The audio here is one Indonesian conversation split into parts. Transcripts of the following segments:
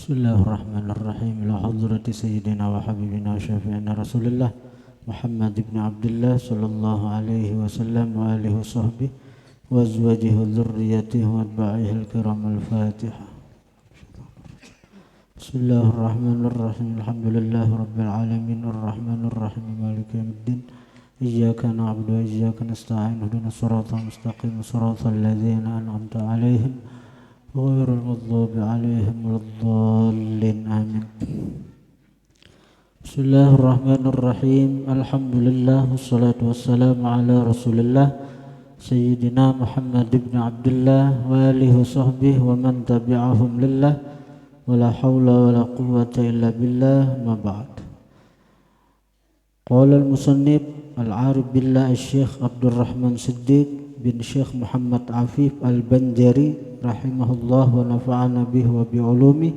Bismillahirrahmanirrahim. Ila hadrati sayyidina wa habibina wa syafi'ina Rasulullah Muhammad ibn Abdullah sallallahu alaihi wasallam wa alihi wa sahbihi wa azwajihi wa dhurriyyatihi wa atba'ihi al-kiram al-Fatiha. Bismillahirrahmanirrahim. Alhamdulillahi rabbil alamin arrahmanirrahim maliki yawmiddin. Iyyaka na'budu wa iyyaka nasta'in ihdinas siratal mustaqim siratal ladzina an'amta 'alaihim ghairil maghdubi 'alaihim waladdallin amin. Bismillahirrahmanirrahim. Alhamdulillah wassalatu wassalamu ala Rasulillah Sayyidina Muhammad ibn Abdullah wa alihi wa sahbihi wa man tabi'ahum lillah wala hawla wala quwwata illa billah ma ba'd. Qala al-musannif al-'arif billah al-Syekh Abdurrahman Siddiq bin Syekh Muhammad Afif al-Banjari rahimahullah wa nafa'ana bihi wa bi'ulumi.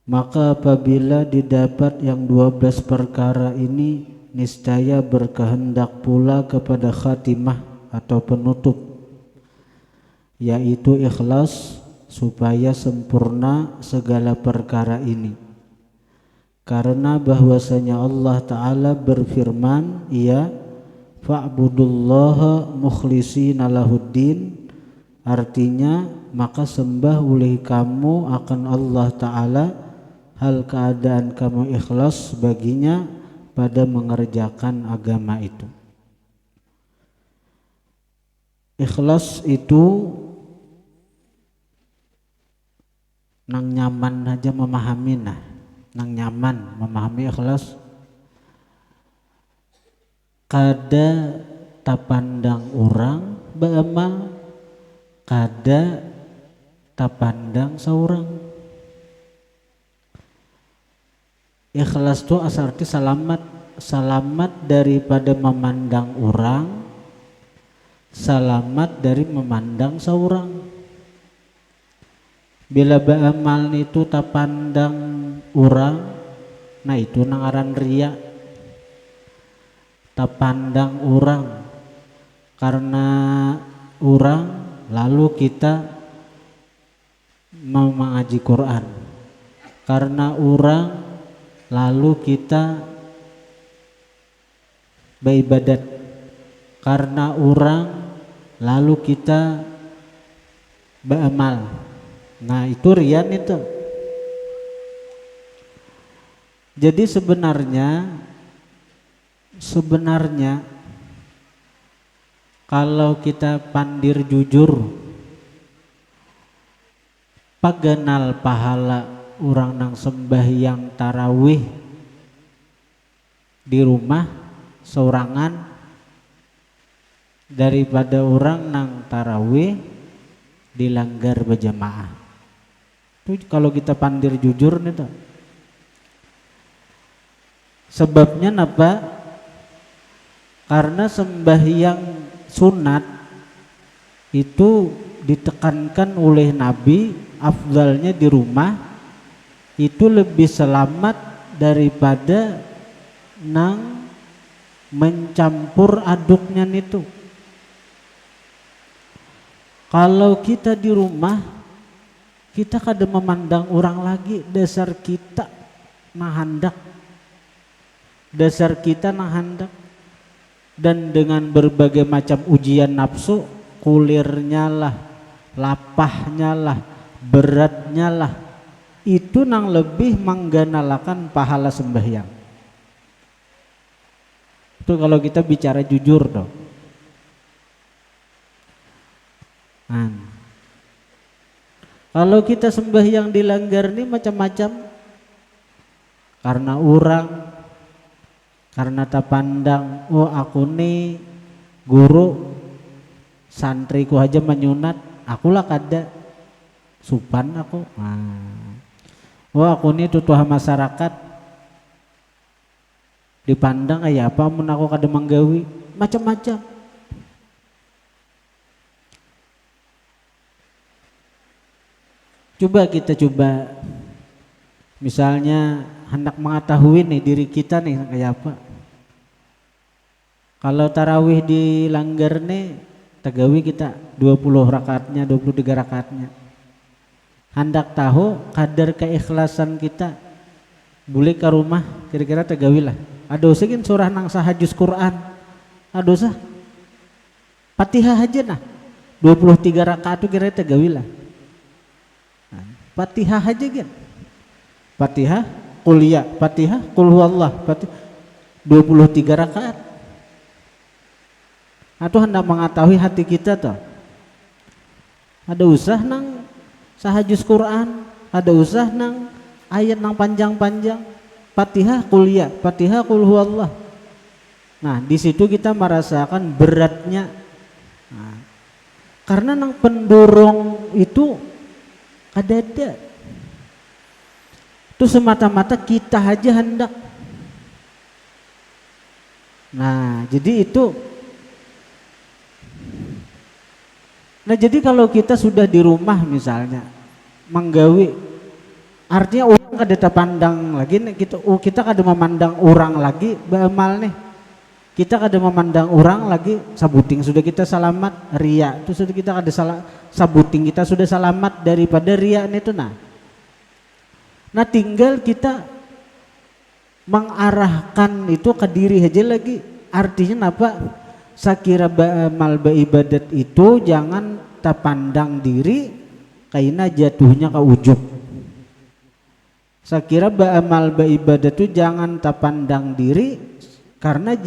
Maka apabila didapat yang 12 perkara ini, niscaya berkehendak pula kepada khatimah atau penutup, yaitu ikhlas, supaya sempurna segala perkara ini. Karena bahwasanya Allah Ta'ala berfirman, ya fa'budullaha mukhlishina lahuddin, artinya maka sembah oleh kamu akan Allah Ta'ala hal keadaan kamu ikhlas baginya pada mengerjakan agama itu. Ikhlas itu nang nyaman aja memahami, nang nyaman memahami ikhlas. Kada tapandang orang beramal, kada tapandang seorang. Ikhlas itu arti selamat daripada memandang orang, selamat dari memandang seorang. Bila beramal itu tapandang orang, nah itu nangaran riya. Tapandang orang karena orang lalu kita mau mengaji Quran, karena orang lalu kita beribadat, karena orang lalu kita beramal. Nah itu riyan itu. Jadi sebenarnya kalau kita pandir jujur, paganal pahala orang nang sembahyang tarawih di rumah seorangan daripada orang nang tarawih dilanggar berjamaah. Itu kalau kita pandir jujur nih tuh. Sebabnya apa? Karena sembahyang sunat itu ditekankan oleh Nabi, afdalnya di rumah itu lebih selamat daripada nang mencampur aduknya itu. Kalau kita di rumah, kita kada memandang orang lagi, dasar kita nahandak. Dasar kita nahandak. Dan dengan berbagai macam ujian nafsu, kulirnya lah, lapahnya lah, beratnya lah, itu nang lebih mengganalakan pahala sembahyang. Itu kalau kita bicara jujur dong. Kalau kita sembahyang dilanggar nih macam-macam, karena orang, karena tak pandang, oh aku nih guru, santriku aja menyunat, akulah kada supan aku. Oh aku nih tutuh masyarakat, dipandang kayak apa mun aku kada menggawi, macam-macam. Coba misalnya hendak mengetahui nih diri kita nih kayak apa. Kalau tarawih dilanggar nih, tagawi kita 20 rakaatnya, 23 rakaatnya. hendak tahu kadar keikhlasan kita boleh ke rumah kira-kira tegawilah ada usahkin surah nang sahajus Quran ada usah Fatihah aja nah 23 rakaat itu kira-kira tegawilah nah, Fatihah aja kan Fatihah kuliah Fatihah kul huwallah Fatihah 23 rakaat atau hendak mengetahui hati kita tuh ada usah nang sahajus Quran ada usah nang ayat nang panjang-panjang Fatihah kuliah Fatihah kul huwallah nah di situ kita merasakan beratnya nah, karena nang pendorong itu ada itu semata-mata kita aja hendak nah jadi itu nah jadi kalau kita sudah di rumah misalnya menggawi artinya orang kada pandang lagi kita kada memandang orang lagi beramal nih kita kada memandang orang lagi sabuting sudah kita selamat ria itu sudah kita kada sabuting kita sudah selamat daripada ria itu nah tinggal kita mengarahkan itu ke diri aja lagi artinya apa sakira ba'amal baibadat itu jangan terpandang diri karena jatuhnya ke ujub sakira ba'amal baibadat itu jangan terpandang diri karena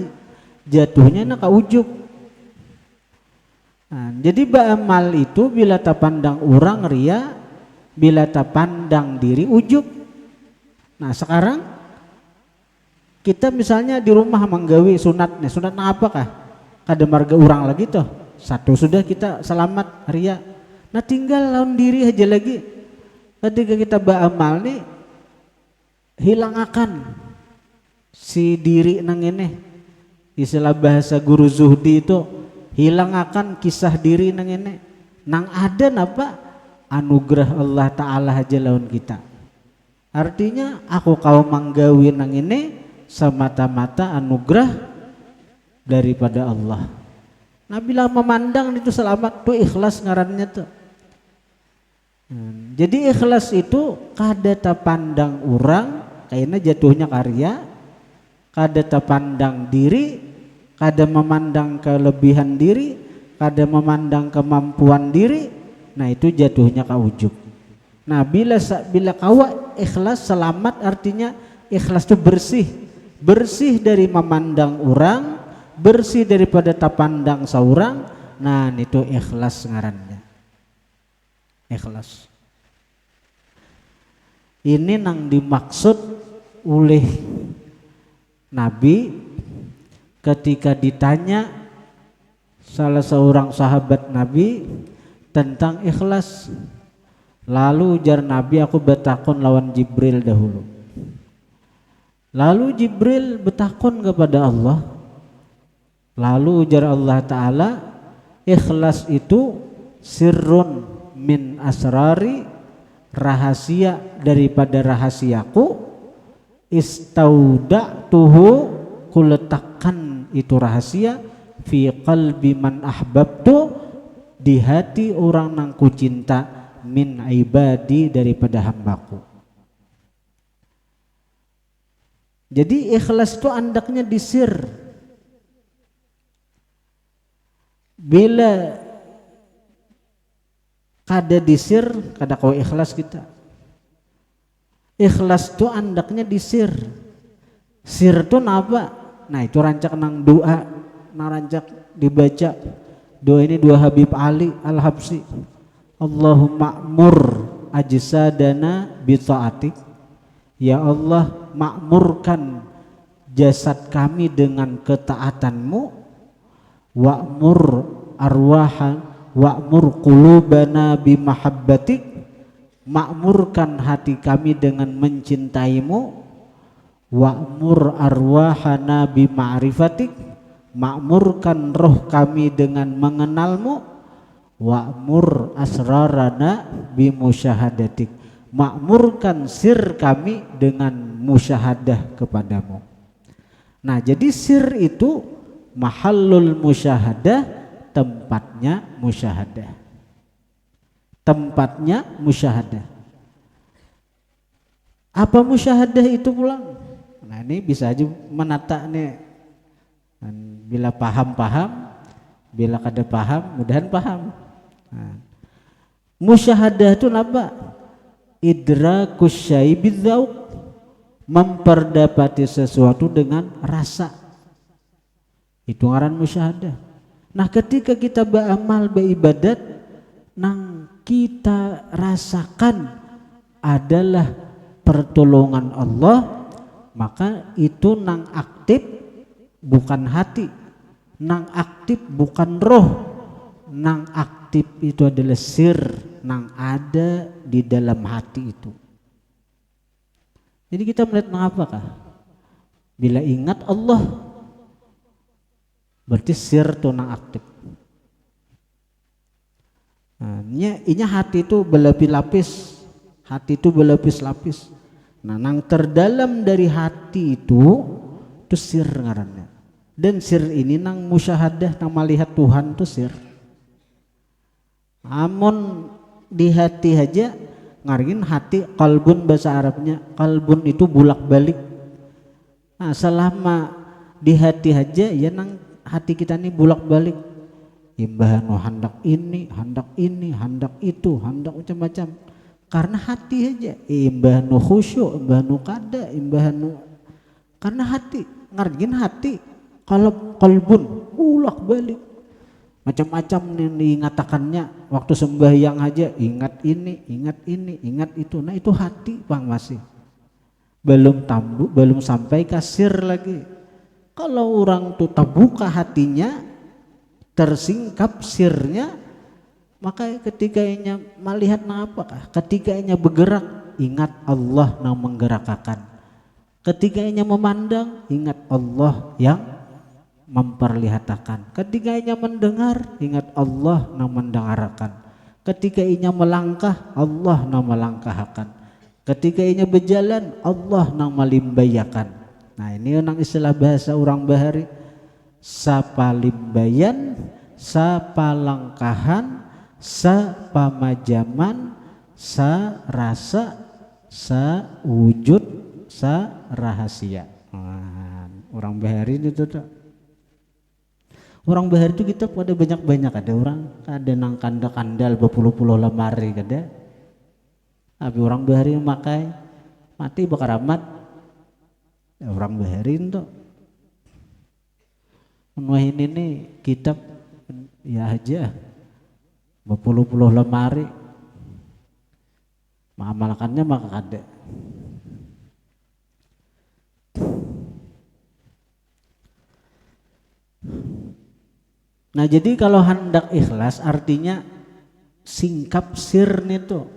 jatuhnya ke ujub nah, jadi ba'amal itu bila terpandang orang ria bila terpandang diri ujub nah sekarang kita misalnya di rumah menggawi sunat apakah kada marga orang lagi tuh satu sudah kita selamat ria nah tinggal lawan diri aja lagi ketika kita beramal nih hilang akan si diri nang ini istilah bahasa guru Zuhdi itu hilang akan kisah diri nang ini nang ada apa anugerah Allah Ta'ala aja lawan kita artinya aku kau manggawi nang ini semata-mata anugerah daripada Allah. Nah bila memandang itu selamat tuh ikhlas ngarannya tuh. Jadi ikhlas itu kada terpandang orang, kayaknya jatuhnya karya, kada terpandang diri, kada memandang kelebihan diri, kada memandang kemampuan diri, nah itu jatuhnya ka ujub. Nah bila kawa ikhlas selamat artinya ikhlas itu bersih dari memandang orang, bersih daripada tapandang seorang, nah itu ikhlas ngarannya. Ikhlas. Ini nang dimaksud oleh Nabi ketika ditanya salah seorang sahabat Nabi tentang ikhlas. Lalu ujar Nabi aku bertakon lawan Jibril dahulu. Lalu Jibril bertakon kepada Allah. Lalu ujar Allah Ta'ala ikhlas itu sirrun min asrari rahasia daripada rahasiaku istauda'tuhu kuletakkan itu rahasia fi qalbi man ahbabtu di hati orang nang ku cinta min ibadi daripada hambaku. Jadi ikhlas itu andaknya disir. Bila kada disir, kada kau ikhlas kita. Ikhlas itu andaknya disir. Sir itu apa? Nah itu rancak nang doa, nang rancak dibaca. Doa ini doa Habib Ali Al-Habsyi. Allahumma mur ajsadana bi ta'atik. Ya Allah makmurkan jasad kami dengan ketaatanmu. Wa'mur arwahan wa'mur qulubana bimahabbatik, makmurkan hati kami dengan mencintaimu. Wa'mur arwahana bima'rifatik, makmurkan roh kami dengan mengenalmu. Wa'mur asrarana bimusyahadatik, makmurkan sir kami dengan musyahadah kepadamu. Nah jadi sir itu mahallul musyahadah, tempatnya musyahadah. Tempatnya musyahadah. Apa musyahadah itu pulang? Nah ini bisa aja menata nih. Dan bila paham, bila kada paham, mudahan paham. Nah, musyahadah itu apa? Idrakus syai bidzauq, memperdapati sesuatu dengan rasa. Itu ngaran musyahadah. Nah ketika kita beramal, beribadat, nang kita rasakan adalah pertolongan Allah, maka itu nang aktif bukan hati, nang aktif bukan roh, nang aktif itu adalah sir, nang ada di dalam hati itu. Jadi kita melihat mengapakah? Bila ingat Allah, berarti sir itu nang aktif. Nah, inya hati itu berlapis-lapis, hati itu berlapis-lapis. Nah, nang terdalam dari hati itu sir ngarannya. Dan sir ini nang musyahadah, nang melihat Tuhan itu sir. Amun di hati aja ngaringin hati, kalbun bahasa Arabnya, kalbun itu bulak-balik. Nah, selama di hati aja ya nang hati kita ini bulak-balik. Imbahanu hendak ini, hendak itu, hendak macam-macam. Karena hati aja, imbahanu khusyuk, imbahanu kada, imbahanu karena hati, ngargin hati. Kalau kalbun bulak-balik, macam-macam nih diingatakannya. Waktu sembahyang aja ingat ini, ingat itu. Nah itu hati bang, masih belum sampai kasir lagi. Kalau orang tuh terbuka hatinya, tersingkap sirnya, maka ketika ianya melihat apakah, ketika ianya bergerak, ingat Allah yang menggerakkan. Ketika ianya memandang, ingat Allah yang memperlihatkan. Ketika ianya mendengar, ingat Allah yang mendengarkan. Ketika ianya melangkah, Allah yang melangkahkan. Ketika ianya berjalan, Allah yang melimbayakan. Nah ini yang istilah bahasa orang Bahari, sapalimbayan, sapalangkahan, sapamajaman, sarasa, sawujud, sarahasia. Nah, orang Bahari itu tuh. Orang Bahari itu kita pada banyak-banyak, ada orang ada nang kandal berpuluh-puluh lemari kada. Tapi orang Bahari makai mati bakar amat. Ya, orang Bahari itu menuhin ini kitab ya aja berpuluh-puluh lemari, mengamalkannya maka kada. Nah jadi kalau hendak ikhlas artinya singkap sir itu,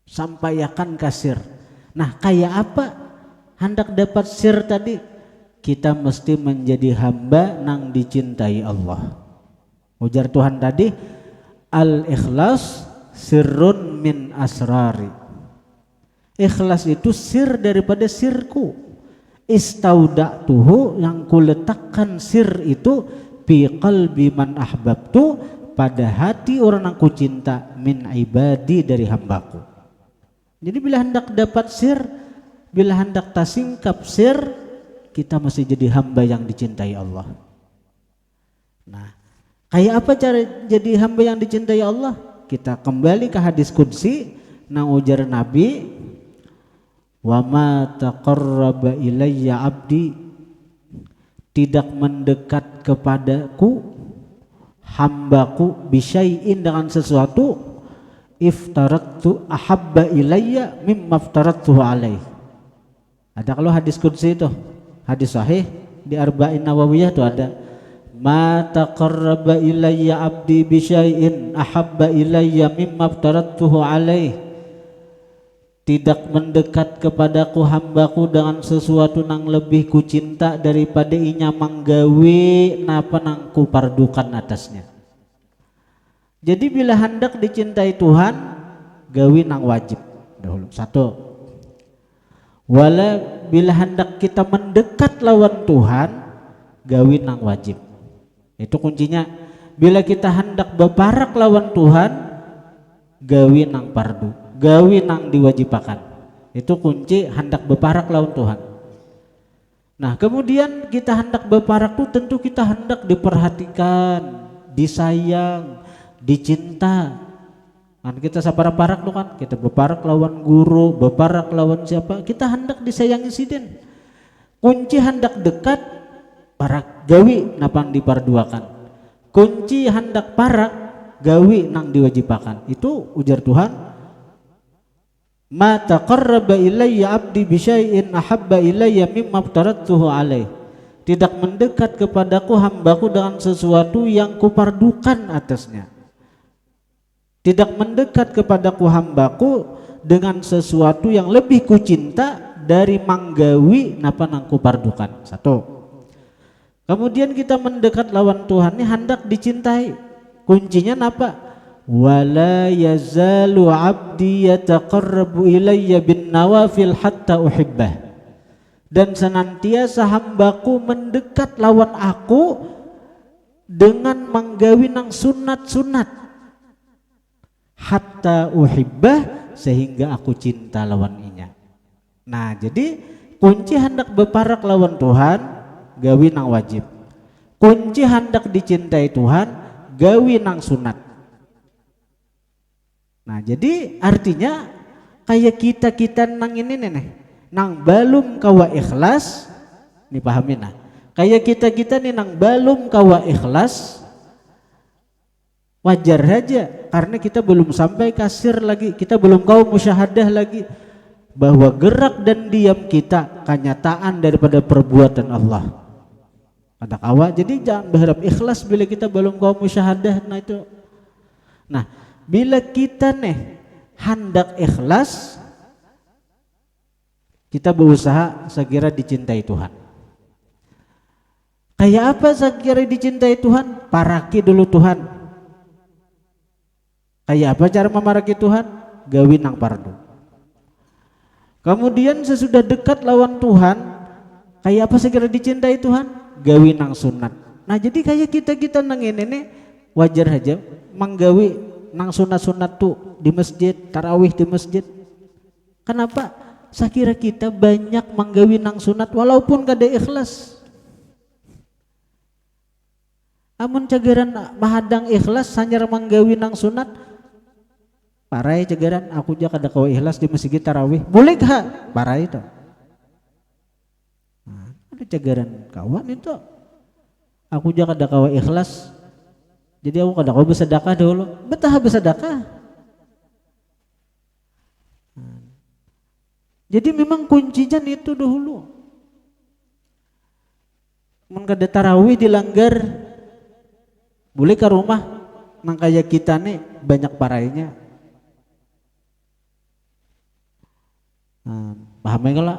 sampaikan kasir. Nah kayak apa hendak dapat sir tadi? Kita mesti menjadi hamba nang dicintai Allah. Ujar Tuhan tadi, al-ikhlas sirrun min asrari. Ikhlas itu sir daripada sirku. Istauda'tuhu, yang kuletakkan sir itu fi qalbi man ahbabtu, pada hati orang yang kucinta, min ibadi, dari hambaku. Jadi bila hendak dapat sir, bila hendak tasingkap sir, kita mesti jadi hamba yang dicintai Allah. Nah, kayak apa cara jadi hamba yang dicintai Allah? Kita kembali ke hadis qudsi nang ujar Nabi, wa ma taqarraba ilayya abdi, tidak mendekat kepadaku hambaku bisyai'in, dengan sesuatu, iftaratu ahabba ilayya mimma iftaratuhu alaih. Ada kalau hadis qudsi itu, hadis sahih di Arba'in Nawawiyah itu ada, ma taqarraba ilayya abdi bisyai'in ahabba ilayya mimma iftaratuhu alaih, tidak mendekat kepadaku hambaku dengan sesuatu nang lebih kucinta daripada inya manggawe napa nang kupardukan atasnya. Jadi bila hendak dicintai Tuhan, gawi nang wajib dahulu. Satu. Wala bila hendak kita mendekat lawan Tuhan, gawi nang wajib. Itu kuncinya. Bila kita hendak beparak lawan Tuhan, gawi nang pardu, gawi nang diwajibakan. Itu kunci hendak beparak lawan Tuhan. Nah kemudian kita hendak beparak tuh tentu kita hendak diperhatikan, disayang, dicinta. Kan kita sabara parak tuh kan, kita beparak lawan guru, beparak lawan siapa, kita hendak disayangi siden. Kunci hendak dekat, parak gawi napang diparduakan. Kunci hendak parak, gawi nang diwajibakan. Itu ujar Tuhan, ma taqarraba ilayya abdi bisyai'in ahabba ilayya mimma aftaradtuhu alaih. Tidak mendekat kepadaku hambaku dengan sesuatu yang kupardukan atasnya. Tidak mendekat kepadaku hambaku dengan sesuatu yang lebih kucinta dari manggawi napa nang kupardukan. Satu. Kemudian kita mendekat lawan Tuhan ini hendak dicintai. Kuncinya napa? Wala yazalu abdi yataqarrabu ilayya bin nawafil hatta uhibbah. Dan senantiasa hambaku mendekat lawan aku dengan manggawi nang sunat-sunat. Hatta uhibbah, sehingga aku cinta lawan inya. Nah jadi kunci hendak beparak lawan Tuhan, gawi nang wajib. Kunci hendak dicintai Tuhan, gawi nang sunat. Nah jadi artinya kayak kita nang ini nih, nang balum kawa ikhlas, nih pahamin nah. Kayak kita nih nang balum kawa ikhlas, wajar saja karena kita belum sampai kasir lagi, kita belum kau musyahadah lagi bahwa gerak dan diam kita kenyataan daripada perbuatan Allah. Ada kawa, jadi jangan berharap ikhlas bila kita belum kau musyahadah. Nah itu. Nah bila kita nih hendak ikhlas, kita berusaha sekira dicintai Tuhan. Kayak apa sekira dicintai Tuhan? Paraki dulu Tuhan. Kayak apa cara memaraki Tuhan? Gawi nang pardu. Kemudian sesudah dekat lawan Tuhan, kayak apa sekira dicintai Tuhan? Gawi nang sunat. Nah jadi kayak kita nang ini wajar aja manggawi nang sunat-sunat tuh di masjid, tarawih di masjid. Kenapa? Sakira kita banyak manggawi nang sunat walaupun kada ikhlas. Amun cagaran mahadang ikhlas hanya manggawi nang sunat, parai cagaran aku aja kada kau ikhlas di masjid tarawih. Boleh kah? Parai itu. Nah, ada cagaran kawan itu. Aku aja kada kau ikhlas. Jadi aku kada kau bersedekah dulu. Betah bersedekah. Nah, jadi memang kuncinya itu dahulu. Mun kada tarawih dilanggar, boleh ke rumah nang kayak kita nih banyak parainya. Paham enggak lah?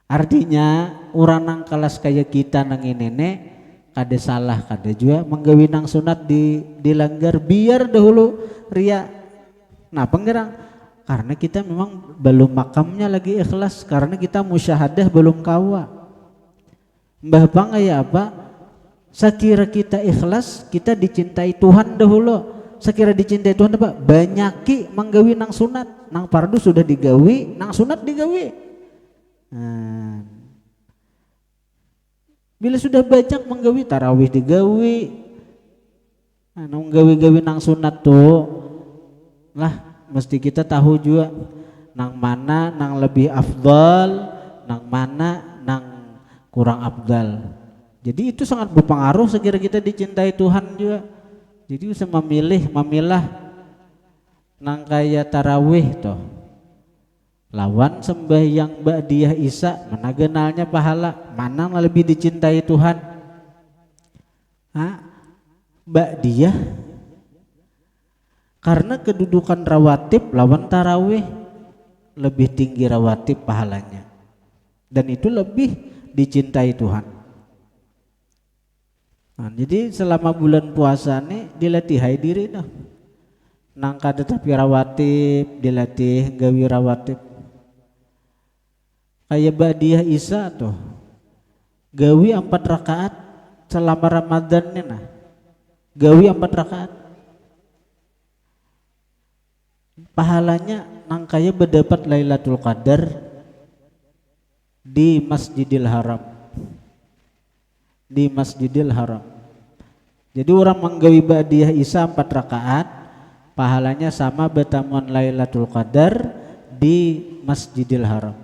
Artinya orang nang kelas kayak kita nang ini kada salah kada juga menggawi nang sunat dilanggar biar dahulu ria. Nah penggerang karena kita memang belum makamnya lagi ikhlas, karena kita musyahadah belum kawa. Mbah bang kayak apa? Sekira kita ikhlas, kita dicintai Tuhan dahulu. Sekira dicintai Tuhan apa? Banyaki manggawi nang sunat, nang pardu sudah digawi, nang sunat digawi. Nah, bila sudah banyak manggawi, tarawih digawi, nang gawi-gawi nang sunat tuh, lah mesti kita tahu juga nang mana nang lebih afdal, nang mana nang kurang afdal. Jadi itu sangat berpengaruh sekira kita dicintai Tuhan juga. Jadi bisa memilah nang kaya tarawih toh. Lawan sembahyang ba'diyah Isya, mana genalnya pahala, mana lebih dicintai Tuhan? Ba'diyah. Karena kedudukan rawatib lawan tarawih lebih tinggi rawatib pahalanya. Dan itu lebih dicintai Tuhan. Nah, jadi selama bulan puasa nih dilatih diri dah. Nang kada tapi rawatib, dilatih gawi rawatib. Kayak ba'diyah Isya tuh. Gawi 4 rakaat selama Ramadan nih nah. Gawi 4 rakaat. pahalanya nangkaya berdapat Lailatul Qadar di Masjidil Haram. Di Masjidil Haram. Jadi orang menggawi ba'diyah Isya 4 rakaat, pahalanya sama betamuan Lailatul Qadar di Masjidil Haram.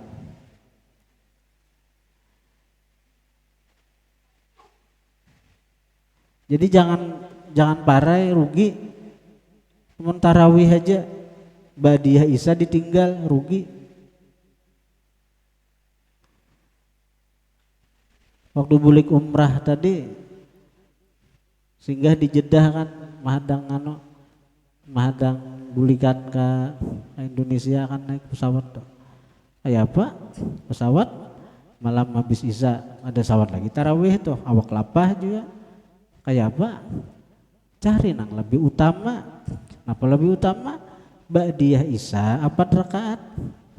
Jadi jangan parai rugi, tarawih aja ba'diyah Isya ditinggal rugi. Waktu bulik umrah tadi singgah di Jeddah kan, mahadang bulikan ke Indonesia kan naik pesawat tuh. Kayak apa? Pesawat malam habis Isya ada pesawat lagi tarawih tuh, awak lapah juga. Kayak apa? Cari nang lebih utama. Kenapa lebih utama? Ba'diyah Isya 4 rakaat,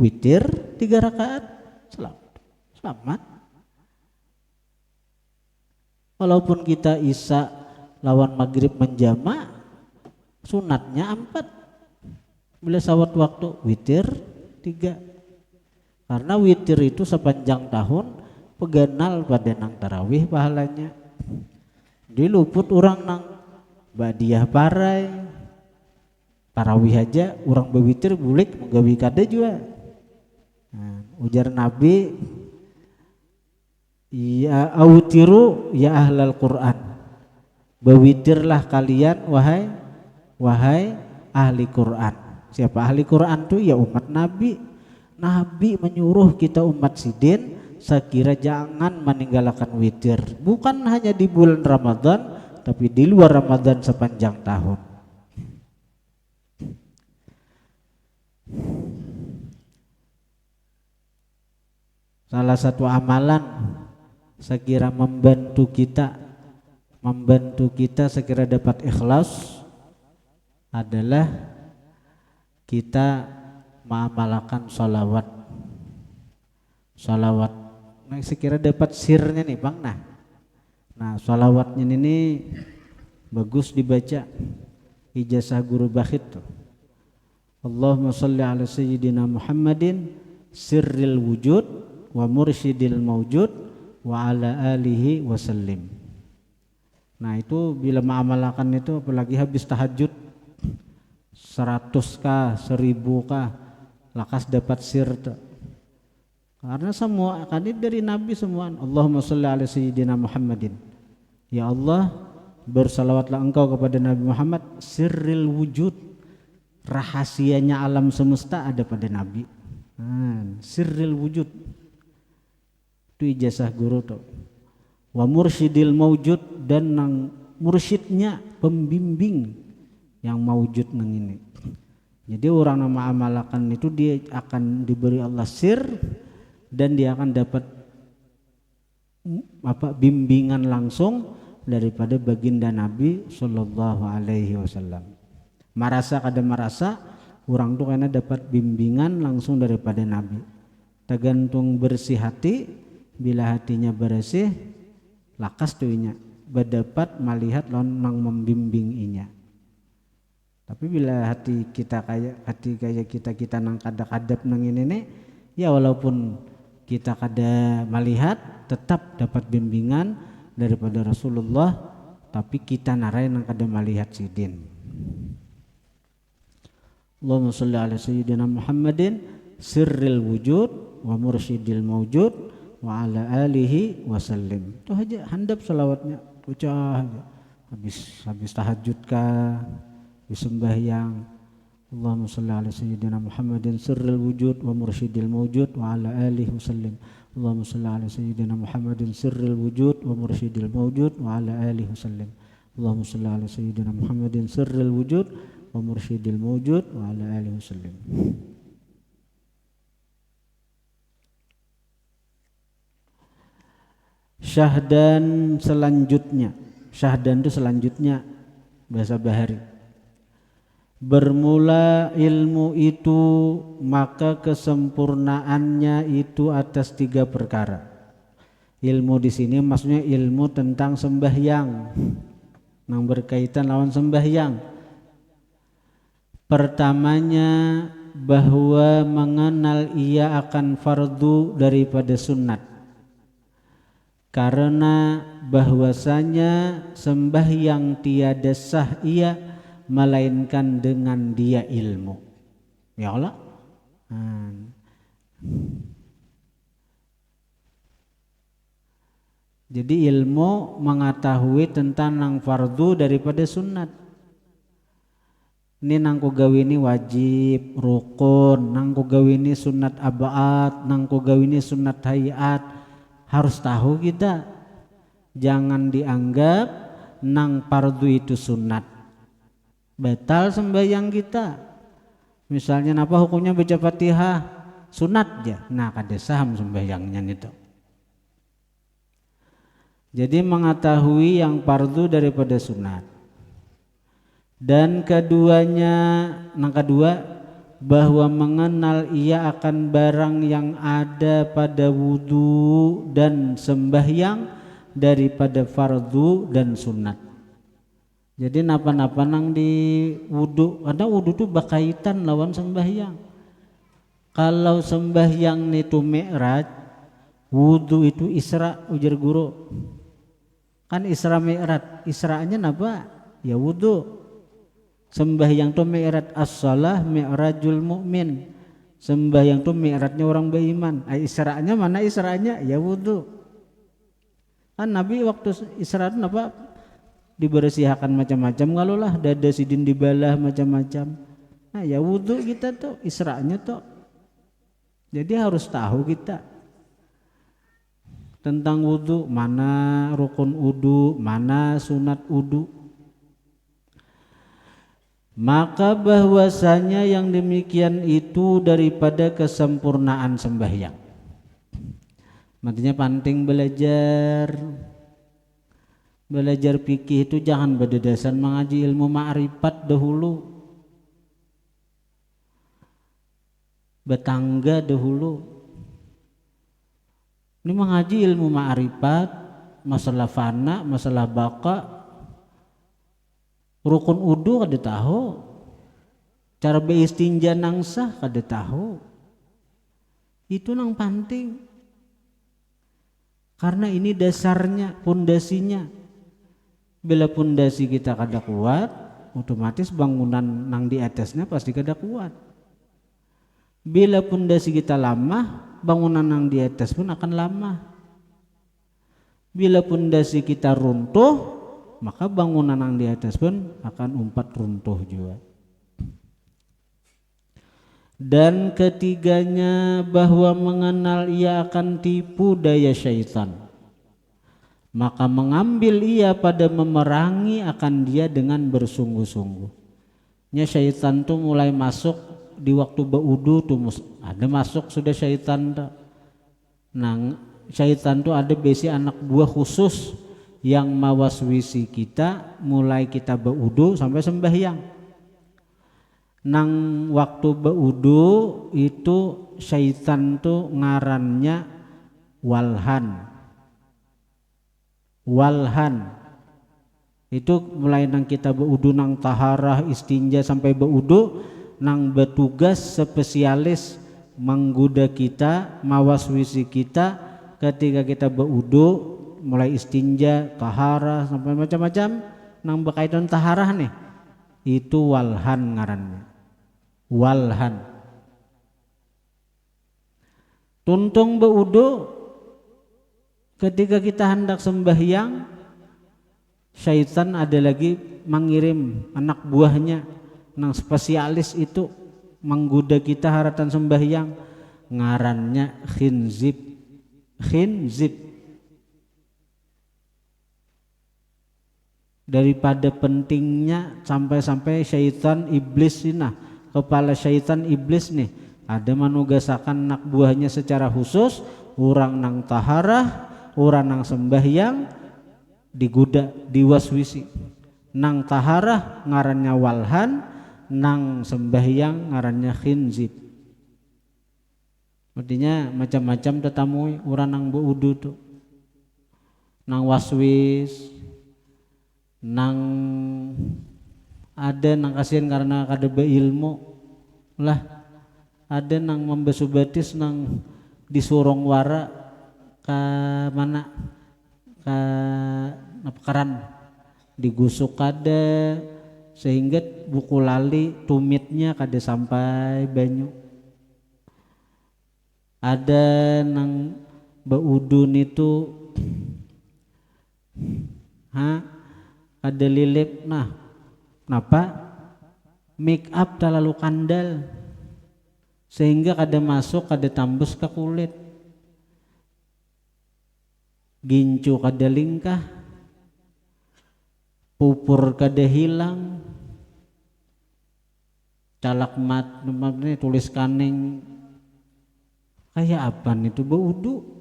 witir 3 rakaat, selamat. Walaupun kita Isya lawan maghrib menjama, sunatnya 4. Bila sawat waktu witir 3. Karena witir itu sepanjang tahun peganal pada nang tarawih pahalanya. Diluput orang nang ba'diyah parai, tarawih aja orang bewitir bulik menggawi kada juga. Nah, ujar Nabi, ya autiru ya ahlal Quran, bewitirlah kalian wahai ahli Quran. Siapa ahli Quran tuh? Ya umat Nabi. Nabi menyuruh kita umat sidin sekira jangan meninggalkan witir, bukan hanya di bulan Ramadan tapi di luar Ramadan sepanjang tahun. Salah satu amalan sekira membantu kita sekira dapat ikhlas adalah kita mengamalkan sholawat. Nah, sekira dapat sirnya nih Bang. Nah sholawatnya ini bagus dibaca, ijazah guru bakhit tuh. Allahumma sholli ala sayyidina Muhammadin sirril wujud wa mursyidil maujud wa ala alihi wasallim. Nah itu bila mengamalkan itu, apalagi habis tahajud 100kah 1000kah lakas dapat sir tuh. Karena semua kan dari Nabi semua. Allahumma sholli ala sayyidina Muhammadin, ya Allah bersalawatlah engkau kepada Nabi Muhammad, sirril wujud, rahasianya alam semesta ada pada Nabi. Sirril wujud itu ijazah guru tuh. Wa mursyidil maujud, dan nang mursyidnya pembimbing yang maujud nang ini. Jadi orang nama amalakan itu dia akan diberi Allah sir, dan dia akan dapat bimbingan langsung daripada baginda Nabi sallallahu alaihi wasallam. Merasa orang tuh karena dapat bimbingan langsung daripada Nabi. Tergantung bersih hati, bila hatinya bersih lakas tuhnya berdapat melihat nang membimbing inya. Tapi bila hati kayak kita nang kadap-kadap nang ini nih, ya walaupun kita kada melihat tetap dapat bimbingan daripada Rasulullah, tapi kita narai nang kada melihat sidin. Allahumma sholli ala sayyidina Muhammadin sirril wujud wa mursyidil maujud wa ala alihi wasallim. Itu aja handap salawatnya, ucah aja. Habis tahajud kah, habis sembahyang, Allahumma sholli ala sayyidina Muhammadin sirril wujud wa mursyidil maujud wa ala alihi wasallim. Allahumma sholli ala sayyidina Muhammadin sirril wujud wa mursyidil maujud wa ala alihi wasallim. Allahumma sholli ala sayyidina Muhammadin sirril wujud wa mursyidil maujud wa ala alihi wasallim. Syahdan itu selanjutnya bahasa Bahari. Bermula ilmu itu maka kesempurnaannya itu atas 3 perkara. Ilmu di sini maksudnya ilmu tentang sembahyang, yang berkaitan lawan sembahyang. Pertamanya bahwa mengenal ia akan fardu daripada sunat, karena bahwasanya sembahyang tiada sah ia melainkan dengan dia ilmu. Ya Allah. Jadi ilmu mengetahui tentang nang fardu daripada sunat. Ini nang ku gawini wajib, rukun, nang ku gawini sunat abaat, nang ku gawini sunat hayat. Harus tahu kita. Jangan dianggap nang fardu itu sunat. Batal sembahyang kita. Misalnya apa hukumnya baca Fatihah? Sunat ya. Nah, kada saham sembahyangnya itu. Jadi mengetahui yang fardu daripada sunat. Dan keduanya, yang kedua, bahwa mengenal ia akan barang yang ada pada wudu dan sembahyang daripada fardu dan sunat. Jadi napa-napa nang di wudu, karena wudu itu berkaitan lawan sembahyang. Kalau sembahyang itu mi'raj, wudu itu isra, ujar guru. Kan isra mi'raj, isra'nya napa? Ya wudu. Sembahyang itu mi'raj as-shalah mi'rajul mu'min. Sembahyang itu mi'rajnya orang beriman. Isra'nya mana isra'nya? Ya wudu. Kan Nabi waktu isra itu napa? Dibersihkan macam-macam kalau lah, dada sidin dibalah macam-macam. Nah ya wudu kita tuh isra'nya tuh. Jadi harus tahu kita tentang wudu, mana rukun wudu, mana sunat wudu. Maka bahwasanya yang demikian itu daripada kesempurnaan sembahyang. Maksudnya penting belajar fikih itu jangan berdasar mengaji ilmu ma'rifat dahulu, betangga dahulu. Ini mengaji ilmu ma'rifat, masalah fana, masalah baqa, rukun wudu kada tahu, cara beistinja nang sah kada tahu. Itu nang penting, karena ini dasarnya, pondasinya. Bila pondasi kita kada kuat, otomatis bangunan nang di atasnya pasti kada kuat. Bila pondasi kita lemah, bangunan nang di atas pun akan lemah. Bila pondasi kita runtuh, maka bangunan yang di atas pun akan umpat runtuh juga. Dan ketiganya bahwa mengenal ia akan tipu daya syaitan, maka mengambil ia pada memerangi akan dia dengan bersungguh-sungguh. Nya syaitan tuh mulai masuk di waktu berwudu tuh ada masuk sudah syaitan tuh. Nah syaitan tuh ada besi anak buah khusus yang mawaswisi kita mulai kita berwudu sampai sembahyang. Nang waktu berwudu itu syaitan tuh ngarannya walhan itu mulai nang kita berwudu nang taharah istinja sampai berwudu nang bertugas spesialis menggoda kita, mawaswisi kita ketika kita berwudu mulai istinja, taharah sampai macam-macam nang berkaitan taharah nih, itu walhan ngarannya. Walhan tuntung berwudu ketika kita hendak sembahyang, syaitan ada lagi mengirim anak buahnya nang spesialis itu menggoda kita haratan sembahyang, ngarannya khinzib. Daripada pentingnya sampai-sampai syaitan iblis ini, kepala syaitan iblis nih ada manugasakan anak buahnya secara khusus, orang nang taharah, orang nang sembahyang digoda, diwaswisi. Nang taharah ngarannya walhan, nang sembahyang ngarannya khinzib. Artinya macam-macam tetamu orang nang berwudu tuh, nang waswis, nang ada nang kasihan karena kada beilmu lah, ada nang membesu batis nang disurong wara ka mana ka napakaran digusuk kada sehingga buku lali tumitnya kada sampai banyu. Ada nang beudun itu kada lilip. Nah, kenapa? Make up terlalu kandal sehingga kada masuk, kada tambus ke kulit. Gincu kada lingkah, pupur kada hilang, calak mat tulis kaning kayak apa itu beudu.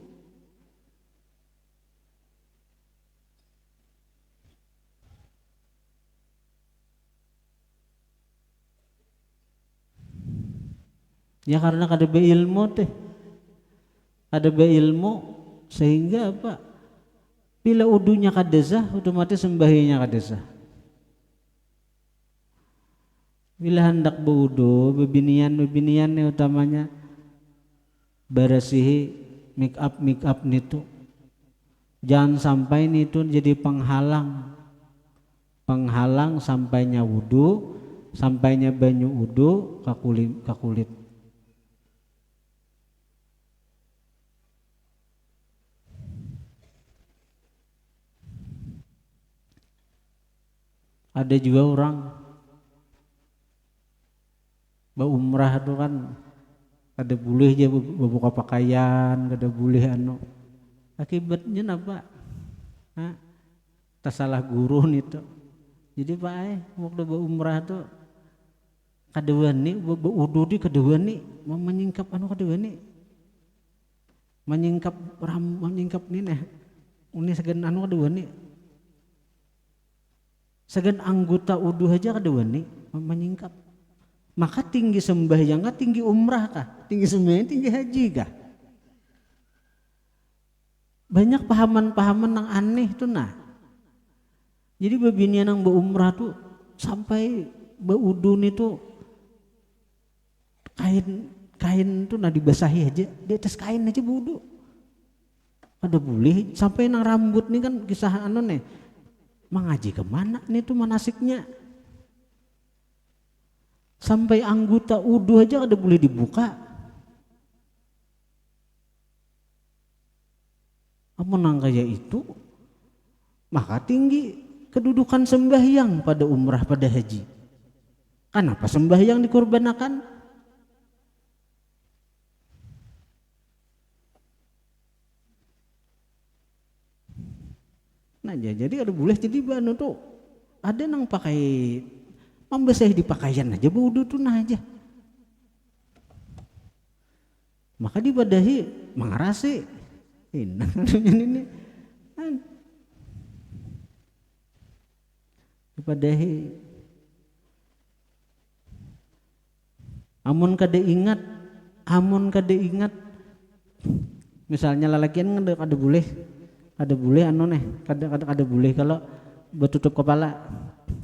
Ya karena kada beilmu teh, kada beilmu sehingga apa? Bila udunya kada sah, otomatis sembahinya kada sah. Bila hendak beudu, bebinian nih utamanya barasihi make up nitu. Jangan sampai nitu jadi penghalang sampainya wudu, sampainya banyu wudu ka kulit. Ada juga orang umrah tuh kan kada boleh aja buka pakaian, kada boleh akibatnya apa? Tersalah guru itu. Jadi pak waktu umrah tuh kada wani beudu di kada wani menyingkap kada wani menyingkap ni nah uni segan kada wani. Segan anggota udu aja kada wani menyingkap. Maka tinggi sembahyang kah, tinggi umrah kah, tinggi sembahyang, tinggi haji kah? Banyak pahaman-pahaman yang aneh tuh nah. Jadi babinian yang berumrah tuh sampai beudun itu kain tuh nah dibasahi aja, di atas kain aja beudu. Ada boleh sampai nang rambut nih kan kisah nih. Mengaji kemana nih tuh manasiknya? Sampai anggota udu aja ada boleh dibuka. Apa nang kayak itu? Maka tinggi kedudukan sembahyang pada umrah pada haji. Kenapa sembahyang dikurbanakan? Nah jadi ada boleh jadi banu tuh ada nang pakai membasahi di pakaian aja beudu tuh nah aja. Maka dibadahi mengarasi ini dibadahi. Amun kada ingat misalnya lalakian kada boleh kada boleh kalau bertutup kepala.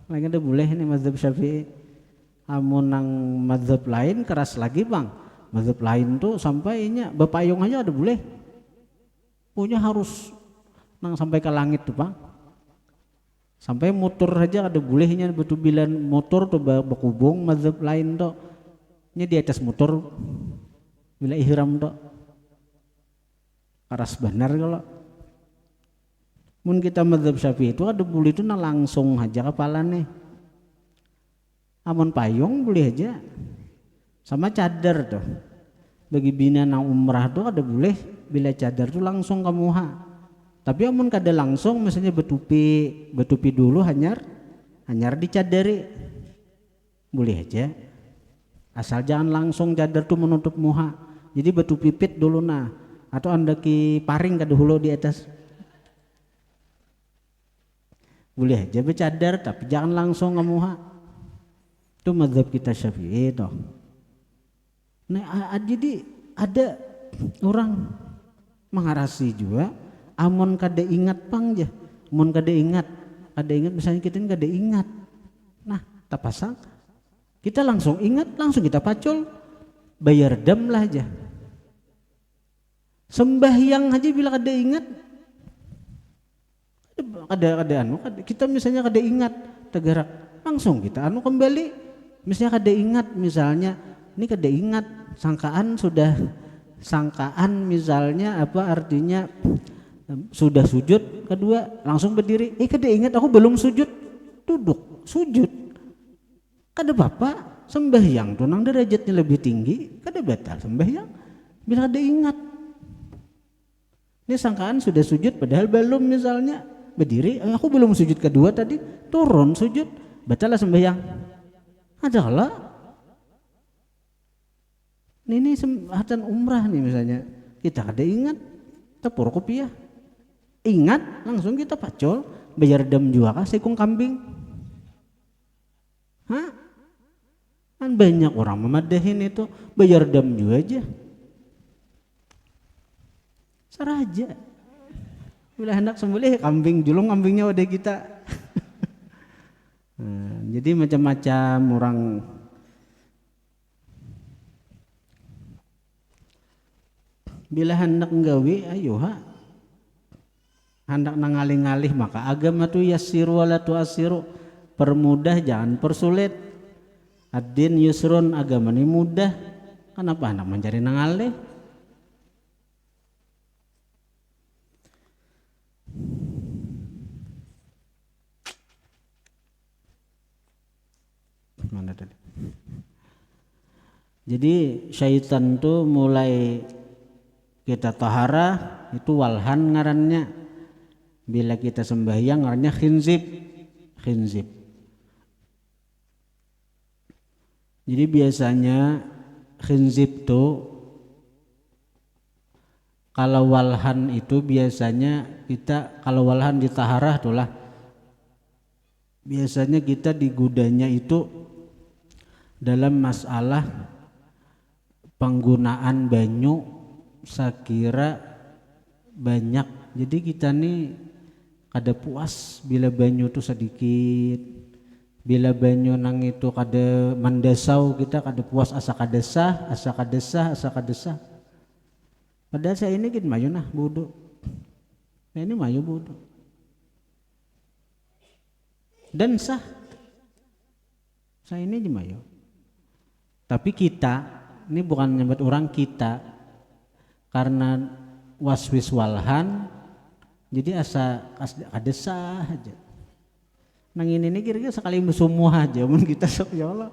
Lagi ada boleh ini mazhab Syafi'i. Amun nang mazhab lain keras lagi bang. Mazhab lain tuh sampainya bepayung aja ada boleh. Punya harus nang sampai ke langit tuh bang. Sampai motor aja ada bolehnya betul bilan motor tuh berkubung mazhab lain tuh. Nya di atas motor bila ihram tuh. Keras benar kalau. Mun kita mazhab Syafi'i itu ada boleh itu nah langsung aja kepala nih. Amun payung boleh aja. Sama cadar tuh. Bagi bina nang umrah tuh ada boleh bila cadar tuh langsung ke muha. Tapi amun kada langsung misalnya betupi dulu hanyar dicadari. Boleh aja. Asal jangan langsung cadar tuh menutup muha. Jadi betupi pit dulu nah. Atau anda ki paring kada hulu di atas. Boleh aja bercadar tapi jangan langsung ngamuha. Itu mazhab kita Syafi'i itu. Nah jadi ada orang mengarasi juga amun kada ingat pang aja. Amun kada ingat misalnya kita kada ingat. Nah tak pasang, kita langsung ingat, langsung kita pacul, bayar dam lah aja. Sembahyang aja bila kada ingat, kita misalnya kada ingat tergerak, langsung kita kembali. Misalnya kada ingat, misalnya ini kada ingat, sangkaan misalnya apa artinya sudah sujud kedua langsung berdiri, kada ingat aku belum sujud, duduk sujud, kada apa-apa. Sembahyang tuh nang derajatnya lebih tinggi, kada batal sembahyang bila kada ingat. Ini sangkaan sudah sujud padahal belum, misalnya berdiri, aku belum sujud kedua tadi, turun sujud, batal lah sembahyang. Adalah ini hatan umrah nih misalnya, kita kada ingat, tepur kopiah, ingat langsung kita pacol, bayar dam juga kah sekung kambing. Kan banyak orang memadahin itu, bayar dam juga aja. Saraja bila hendak sembelih kambing, julung kambingnya udah kita. Jadi macam-macam orang. Bila hendak nggawi, ayo hendak nangalih-ngalih, maka agama tu yassiru wala tu'assiru, permudah jangan persulit. Ad-din yusrun, agama ini mudah, kenapa hendak mencari nangalih? Mana tadi? Jadi syaitan tuh mulai kita tahara itu walhan ngarannya, bila kita sembahyang ngarannya khinzib. Jadi biasanya khinzib tuh kalau walhan itu biasanya kita, kalau walhan di taharah itulah biasanya kita digudanya itu dalam masalah penggunaan banyu sakira banyak. Jadi kita nih kada puas bila banyu itu sedikit, bila banyu nang itu kada mandasau, kita kada puas asa kadesah. Padahal saya ini kan mayu nah bodoh, ini mayu bodoh dan sah, saya ini di mayu. Tapi kita, ini bukan nyebut orang kita, karena waswis walhan, jadi asa kadesah aja. Nang ini kira-kira sekali semua aja, mun kita sok ya Allah.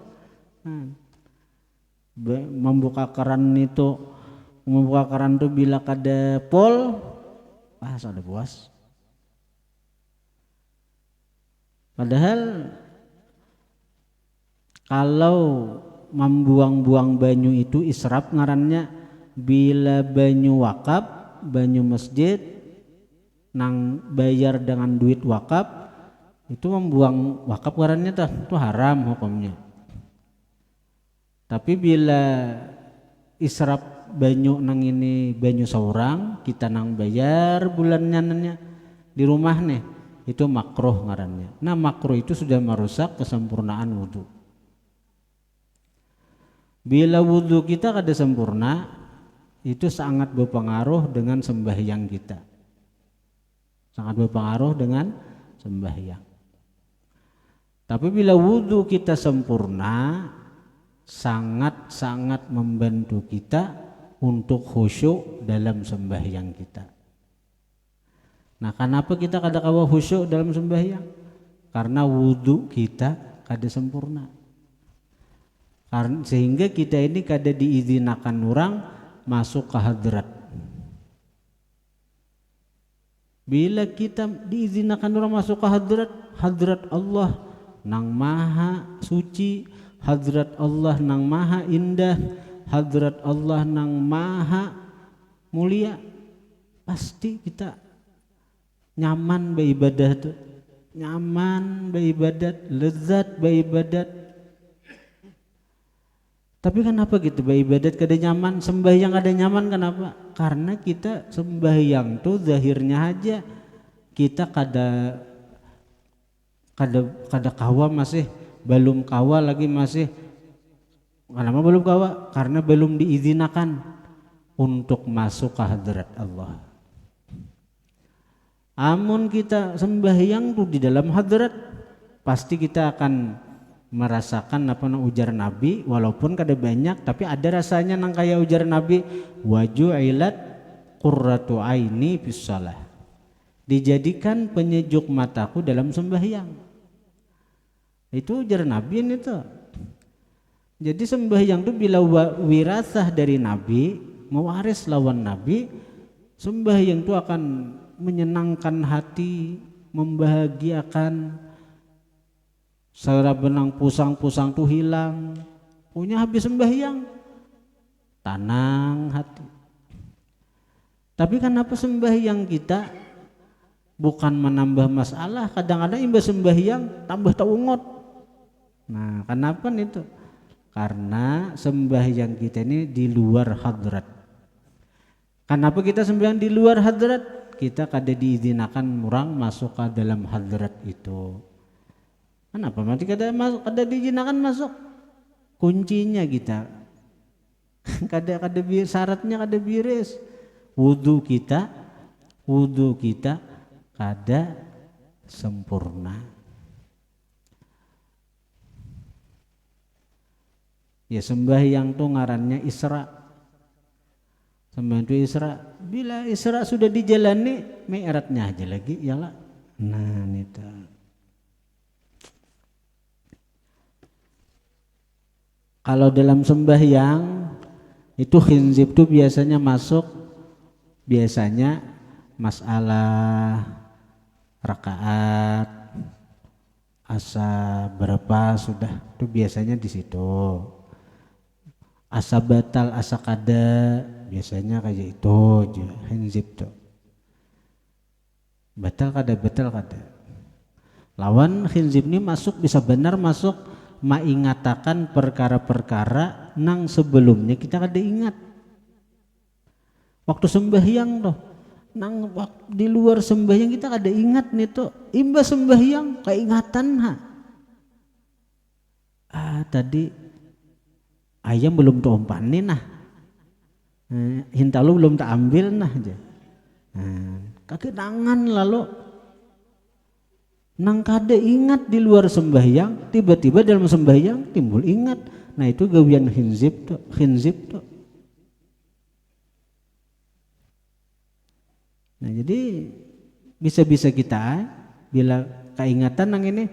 Membuka keran itu bila kada pol, ada puas. Padahal kalau membuang-buang banyu itu israf ngarannya, bila banyu wakaf, banyu masjid nang bayar dengan duit wakaf, itu membuang wakaf ngarannya itu haram hukumnya. Tapi bila israf banyu nang ini banyu seorang, kita nang bayar bulannya di rumah nih, itu makruh ngarannya. Nah makruh itu sudah merusak kesempurnaan wudhu. Bila wudhu kita kada sempurna, itu sangat berpengaruh dengan sembahyang kita. Sangat berpengaruh dengan sembahyang. Tapi bila wudhu kita sempurna, sangat-sangat membantu kita untuk khusyuk dalam sembahyang kita. Nah, kenapa kita kada kawa khusyuk dalam sembahyang? Karena wudhu kita kada sempurna. Sehingga kita ini kada diizinakan orang masuk ke hadrat. Bila kita diizinakan orang masuk ke hadrat Allah nang maha suci, hadrat Allah nang maha indah, hadrat Allah nang maha mulia, pasti kita nyaman beribadah tuh, nyaman beribadat, lezat beribadat. Tapi kenapa gitu beribadat kada nyaman, sembahyang kada nyaman, kenapa? Karena kita sembahyang tuh zahirnya aja kita kada kawa masih belum kawa lagi masih. Kenapa belum kawa? Karena belum diizinakan untuk masuk ke hadrat Allah. Amun kita sembahyang tuh di dalam hadrat, pasti kita akan merasakan apa ujar Nabi, walaupun kada banyak tapi ada rasanya nang kayak ujar Nabi, waju'ilat qurratu aini fis shalah, dijadikan penyejuk mataku dalam sembahyang. Itu ujar Nabi ini tuh. Jadi sembahyang itu bila wirasah dari Nabi, mewaris lawan Nabi, sembahyang itu akan menyenangkan hati, membahagiakan. Secara benang pusang-pusang tuh hilang, punya habis sembahyang, tenang hati. Tapi kenapa sembahyang kita bukan menambah masalah, kadang-kadang imbas sembahyang tambah taungot. Nah, kenapa itu? Karena sembahyang kita ini di luar hadrat. Kenapa kita sembahyang di luar hadrat? Kita kada diizinakan murang masuk ke dalam hadrat itu. Kenapa? Mati kada masuk, kada diizinakan masuk. Kuncinya kita kada syaratnya kada biris. Wudu kita kada sempurna. Ya sembahyang tuh ngarannya Isra. Sembahyang itu Isra. Bila Isra sudah dijalani, mi'rajnya aja lagi ialah. Nah, itu. Kalau dalam sembahyang itu khinzib tuh biasanya masuk, biasanya masalah rakaat asa berapa sudah tuh biasanya di situ. Asa batal asa kada biasanya kayak itu aja khinzib tuh. Batal kada. Lawan khinzib ini masuk bisa benar masuk mengatakan perkara-perkara nang sebelumnya kita kada ingat. Waktu sembahyang tuh, nang di luar sembahyang kita kada ingat nih tuh. Imbas sembahyang keingatan ha. Tadi ayam belum tuompanin nah. Hintalu belum tak ambil nah aja. Kaki tangan lalu nang kada ingat di luar sembahyang, tiba-tiba dalam sembahyang timbul ingat. Nah itu gawian khinzib tuh. Nah jadi bisa-bisa kita bila keingatan nang ini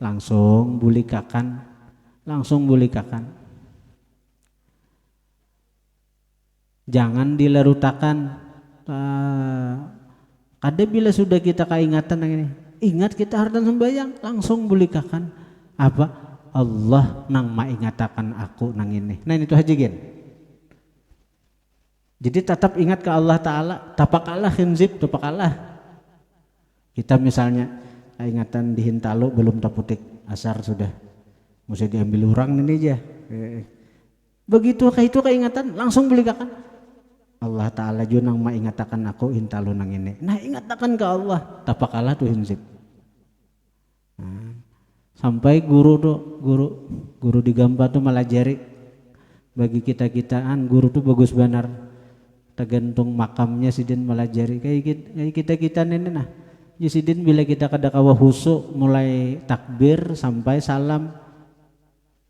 langsung bulikakan. Jangan dilarutakan. Kada bila sudah kita keingatan nang ini, ingat kita hardan sembahyang, langsung bulikakan. Apa? Allah nang maingatakan aku nang ini. Nah itu haji gen. Jadi tetap ingat ke Allah Ta'ala, tapakalah khinzib, tapakalah. Kita misalnya ingatan di Hintalu belum taputik asar sudah, mesti diambil orang ini aja. Begitu kayak itu keingatan, langsung bulikakan. Allah Ta'ala juga nang maingatakan aku Hintalu nang ini. Nah ingatakan ke Allah, tapakalah tuh khinzib. Sampai guru di Gampa tuh melajari bagi kita-kitaan guru tuh bagus benar, tergantung makamnya sidin melajari kayak kita ini nah. Jadi sidin bila kita kada kawa husuk mulai takbir sampai salam,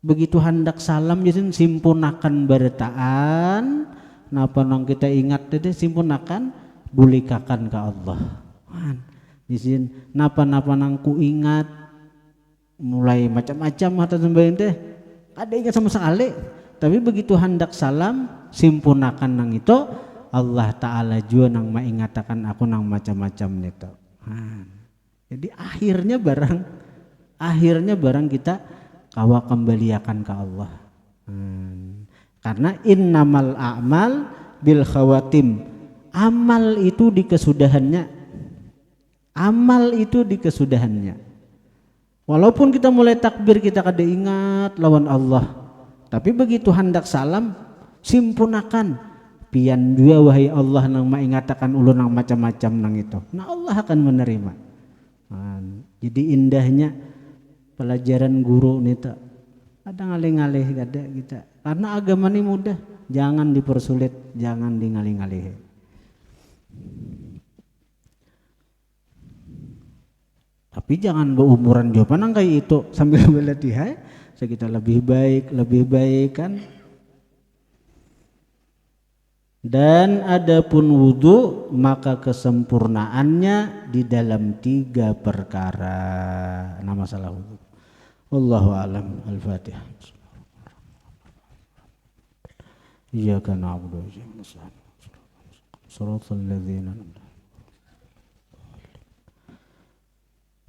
begitu hendak salam jadi simpunakan barataan. Napa nang kita ingat tadi simpunakan bulikakan ke Allah. Jadi napa nang ku ingat mulai macam-macam atau sembahyang teh ada ingat sama sekali, tapi begitu hendak salam simpunakan nang itu Allah Ta'ala juga nang maingatakan aku nang macam-macam itu. Jadi akhirnya barang kita kawa kembaliakan ke Allah. Karena innamal a'mal bil khawatim, amal itu di kesudahannya. Walaupun kita mulai takbir kita kada ingat lawan Allah, tapi begitu hendak salam simpunakan pian dua wahai Allah nang maingatakan ulun nang macam-macam nang itu. Nah Allah akan menerima. Jadi indahnya pelajaran guru nita ada ngalih-ngalih ada kita karena agama ini mudah, jangan dipersulit, jangan dingalih-ngalih. Tapi jangan berumuran jawaban kayak itu sambil berlatih kita lebih baik kan. Dan adapun wudu maka kesempurnaannya di dalam 3 perkara. Nah masalah wudu. Wallahu a'lam. Al-Fatihah. Iyyaka na'budu wa iyyaka nasta'in. Shiratal ladzina